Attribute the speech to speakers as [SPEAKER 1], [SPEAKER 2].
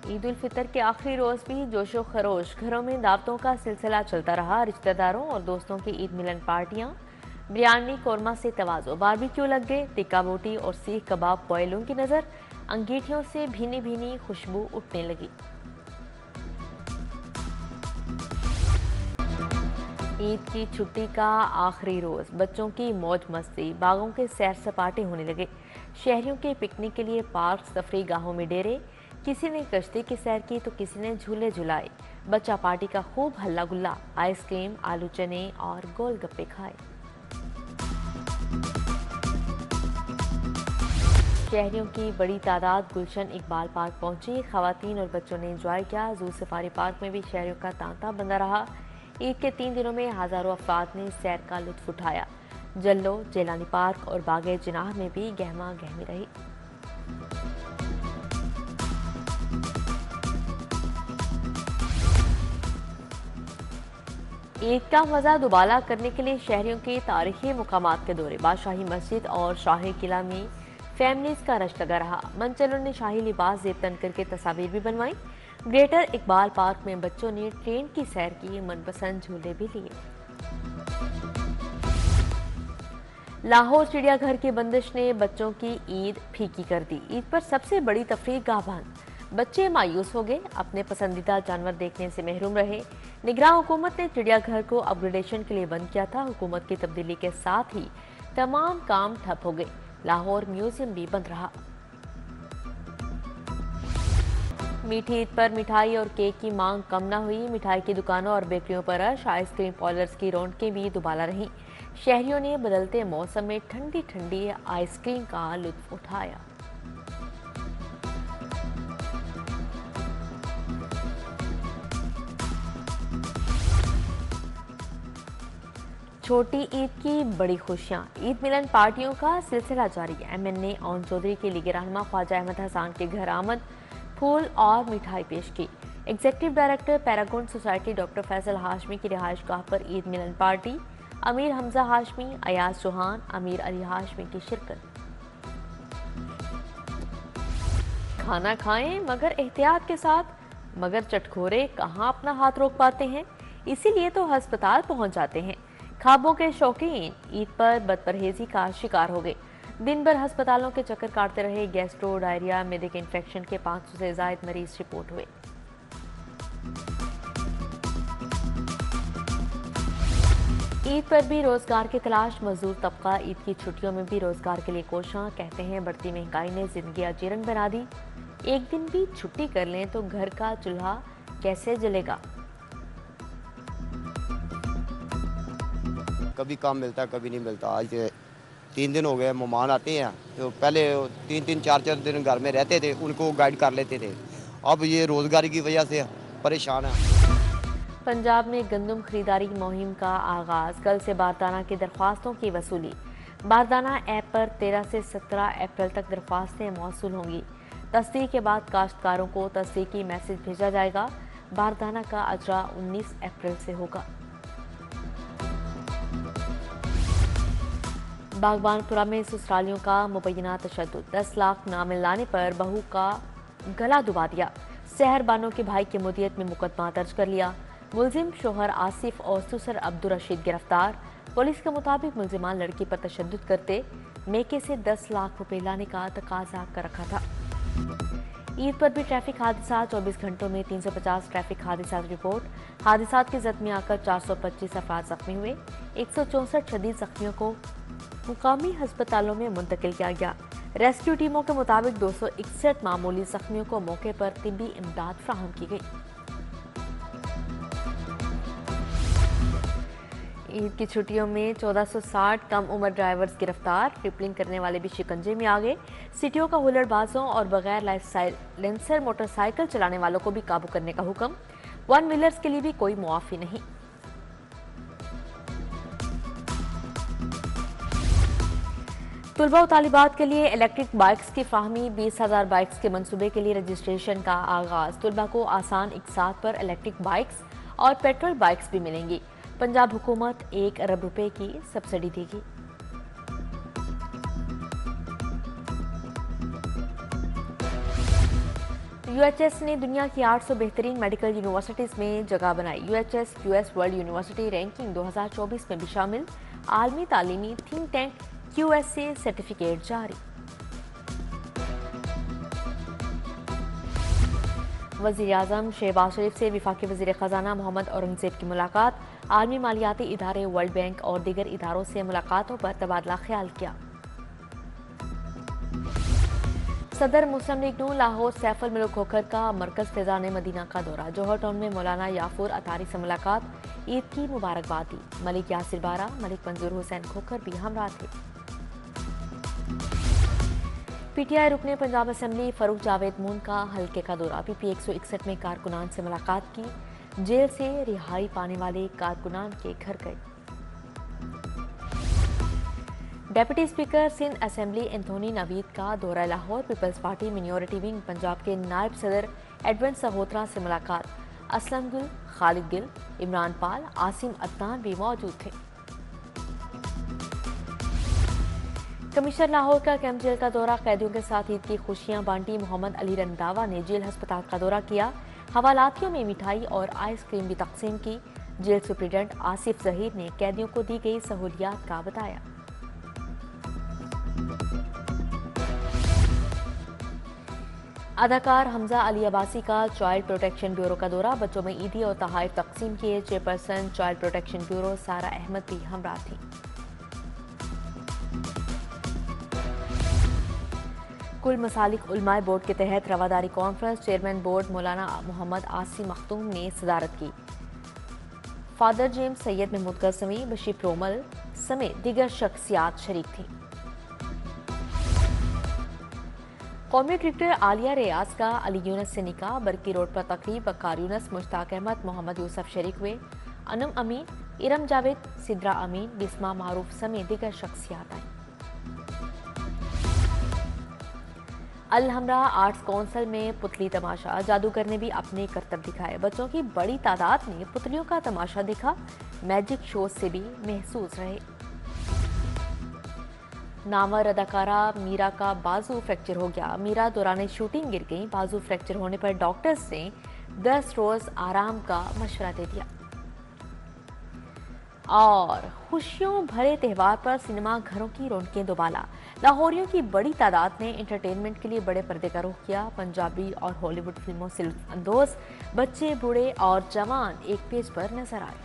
[SPEAKER 1] ईद उल फितर के आखिरी रोज भी जोशो खरोश, घरों में दावतों का सिलसिला चलता रहा। रिश्तेदारों और दोस्तों की ईद मिलन पार्टियां, बिरयानी कोरमा से तवाज़ो, बारबेक्यू लग गए, टिक्का बोटी और सीख कबाब पॉयलों की नज़र, अंगीठियों से भीनी भीनी खुशबू उठने लगी। ईद की छुट्टी का आखिरी रोज, बच्चों की मौज मस्ती, बागों के सैर सपाटे होने लगे। शहरियों के पिकनिक के लिए पार्क, तफरी गाहों में डेरे, किसी ने कश्ती की सैर की तो किसी ने झूले झुलाए। बच्चा पार्टी का खूब हल्ला गुल्ला, आइसक्रीम, आलू चने और गोलगप्पे खाए। शहरियों की बड़ी तादाद गुलशन इकबाल पार्क पहुंची। खवातीन और बच्चों ने एंजॉय किया। जू सफारी पार्क में भी शहरियों का तांता बंधा रहा। ईद के 3 दिनों में हजारों अफराद ने सैर का लुत्फ उठाया। जल्लो, जेलानी पार्क और बागे जिनाह में भी गहमा गहमी रही। ईद का मजा दुबाला करने के लिए शहरियों के तारीखी मुकामात के दौरे, बादशाही मस्जिद और शाही किला में फैमिलीज का रश लगा रहा। मनचलों ने शाही लिबास जेब तन करके तस्वीर भी बनवाई। ग्रेटर इकबाल पार्क में बच्चों ने ट्रेन की सैर की, मनपसंद झूले भी लिए। लाहौर चिड़ियाघर की बंदिश ने बच्चों की ईद फीकी कर दी। ईद पर सबसे बड़ी तफरीह गाह बंद, बच्चे मायूस हो गए, अपने पसंदीदा जानवर देखने से महरूम रहे। निगरान हुकूमत ने चिड़ियाघर को अपग्रेडेशन के लिए बंद किया था। हुकूमत की तब्दीली के साथ ही तमाम काम ठप हो गए। लाहौर म्यूजियम भी बंद रहा। मीठी ईद पर मिठाई और केक की मांग कम न हुई। मिठाई की दुकानों और बेकरियों पर रश, आइसक्रीम पार्लर्स की रौनकें भी दुबाला रहीं। शहरियों ने बदलते मौसम में ठंडी ठंडी आइसक्रीम का लुत्फ उठाया। छोटी ईद की बड़ी खुशियां, ईद मिलन पार्टियों का सिलसिला जारी। MNA ओन चौधरी के लीग रहनुमा ख्वाजा अहमद हसान के घर आमद, फूल और मिठाई पेश की। Executive director Paragon society doctor Faisal Hashmi की रिहाइश गाह पर ईद मिलन पार्टी, अमीर हमजा हाशमी, अयाज चौहान, अमीर अली हाशमी की शिरकत। खाना खाएं मगर एहतियात के साथ, मगर चटखोरे कहाँ अपना हाथ रोक पाते हैं, इसीलिए तो अस्पताल पहुंच जाते हैं। ख्वाबों के शौकीन ईद पर बदपरहेजी का शिकार हो गए। दिन भर अस्पतालों के चक्कर काटते रहे। गैस्ट्रो, डायरिया, मेदे के इन्फेक्शन के 500 से ज्यादा मरीज रिपोर्ट हुए। ईद पर भी रोजगार की तलाश, मजदूर तबका ईद की छुट्टियों में भी रोजगार के लिए कोशां। कहते हैं बढ़ती महंगाई ने जिंदगी अजीरन बना दी। एक दिन भी छुट्टी कर लें तो घर का चूल्हा कैसे जलेगा।
[SPEAKER 2] कभी काम मिलता है, कभी नहीं मिलता। आज 3 दिन हो गए मेहमान आते हैं, तो पहले 3-3, 4-4 दिन घर में रहते थे, उनको गाइड कर लेते थे। अब ये रोजगार की वजह से परेशान है।
[SPEAKER 1] पंजाब में गंदम खरीदारी मुहिम का आगाज, कल से बारदाना की दरख्वास्तों की वसूली। बारदाना ऐप पर 13 से 17 अप्रैल तक दरख्वास्तें मौसूल होंगी। तस्दीक के बाद काश्तकारों को तस्दीकी मैसेज भेजा जाएगा। बारदाना का अजरा 19 अप्रैल से होगा। बागबानपुरा में ससुरालियों का मुबैना तशद्दुद, 10 लाख ना मिलाने पर बहू का गला दुबा दिया। सहर बानो के भाई की मुदियत में मुकदमा दर्ज कर लिया। मुलजिम शोहर आसिफ और ससुर अब्दुल रशीद गिरफ्तार। पुलिस के मुताबिक मुलजिमान लड़की पर तशद्दुद करते मेके से 10 लाख रुपए लाने का तकाजा कर रखा था। ईद पर भी ट्रैफिक हादसा, 24 घंटों में 350 ट्रैफिक हादसा रिपोर्ट। हादसा की जद में आकर 425 अफराद जख्मी हुए। 164 शदीद जख्मियों को मुकामी अस्पतालों में मुंतकिल किया गया। रेस्क्यू टीमों के मुताबिक 261 मामूली जख्मियों को मौके पर तिब्बी इमदाद फ्राहम की गई। ईद की छुट्टियों में 1460 कम उम्र ड्राइवर्स गिरफ्तार। ट्रिपलिंग करने वाले भी शिकंजे में आ गए। सिटियों का हुल्लड़बाजों और बगैर लाइसेंसर मोटरसाइकिल चलाने वालों को भी काबू करने का हुक्म। वन व्हीलर्स के लिए भी कोई मुआफी नहीं। तुलबा व तालिबात के लिए इलेक्ट्रिक बाइक्स की फ्राहमी, 20,000 बाइक्स के मंसूबे के लिए रजिस्ट्रेशन का आगाज। तुलबा को आसान इकसात पर इलेक्ट्रिक बाइक्स और पेट्रोल बाइक्स भी मिलेंगी। पंजाब हुकूमत 1 अरब रुपए की सब्सिडी देगी। यूएचएस ने दुनिया की 800 बेहतरीन मेडिकल यूनिवर्सिटीज में जगह बनाई। UHS QS world university ranking 2024 में भी शामिल। आलमी तालीमी थिंक टैंक क्यूएस से सर्टिफिकेट जारी। वज़ीर-ए-आज़म शहबाज शरीफ से वफाकी वज़ीर ख़जाना मोहम्मद औरंगज़ेब की मुलाकात। आलमी मालियाती इदारे, वर्ल्ड बैंक और दीगर इदारों से मुलाकातों पर तबादला ख्याल किया। सदर मुस्लिम लीग नून लाहौर सैफुल मुल्क खोखर का मरकज फैजान मदीना का दौरा। जौहर टाउन में मौलाना याफूर अतारी से मुलाकात, ईद की मुबारकबाद दी। मलिक यासिर बारा, मलिक मंजूर हुसैन खोखर भी हमरा थे। पीटीआई रुकने पंजाब असेंबली फरूख जावेद मून का हल्के का दौरा। पीपी 161 में कारकुनान से मुलाकात की। जेल से रिहाई पाने वाले कारकुनान के घर गए। Deputy speaker Sindh assembly Anthony Naveed का दौरा Lahore. Peoples party minority wing Punjab के नायब सदर एडविन सहोत्रा से मुलाकात। असलम गिल, खालिद गिल, इमरान पाल, आसिम अदनान भी मौजूद थे। कमिश्नर लाहौर का कैंप जेल का दौरा। कैदियों के साथ ईद की खुशियां बांटी। मोहम्मद अली रंधावा ने जेल अस्पताल का दौरा किया। हवालातियों में मिठाई और आइसक्रीम भी तकसीम की। जेल सुप्रिटेंडेंट आसिफ जहीर ने कैदियों को दी गई सहूलियात का बताया। अदाकार हमजा अली अब्बासी का चाइल्ड प्रोटेक्शन ब्यूरो का दौरा। बच्चों में ईदी और तोहफे तकसीम किए। चेयरपर्सन चाइल्ड प्रोटेक्शन ब्यूरो सारा अहमद भी हमरा थी। कुल मसालिक उलमाए बोर्ड के तहत रवादारी कॉन्फ्रेंस। चेयरमैन बोर्ड मौलाना मोहम्मद आसिम मखदूम ने सदारत की। फादर जेम्स सैयद महमूद कसमी, बशीर रोमल समेत दीगर शख्सियात शरीक थी। कौमी क्रिकेटर आलिया रियाज का अली यूनस से निकाह। बरकी रोड पर तकरीब। बकार यूनस, मुश्ताक अहमद, मोहम्मद यूसुफ शरीक हुए। अनम अमीन, इरम जावेद, सिद्रा अमीन, बिस्मा मारूफ समेत दीगर शख्सियात आई। अल हमरा आर्ट्स काउंसिल में पुतली तमाशा। जादूगर ने भी अपने करतब दिखाए। बच्चों की बड़ी तादाद ने पुतलियों का तमाशा देखा। मैजिक शो से भी महसूस रहे। नामवर अदाकारा मीरा का बाजू फ्रैक्चर हो गया। मीरा दौरान शूटिंग गिर गई। बाजू फ्रैक्चर होने पर डॉक्टर्स ने 10 रोज आराम का मशवरा दे दिया। और खुशियों भरे त्यौहार पर सिनेमा घरों की रौनकें दोबाला। लाहौरियों की बड़ी तादाद ने एंटरटेनमेंट के लिए बड़े पर्दे का रुख किया। पंजाबी और हॉलीवुड फिल्मों से लुत्फ अंदोज बच्चे, बूढ़े और जवान एक पेज पर नजर आए।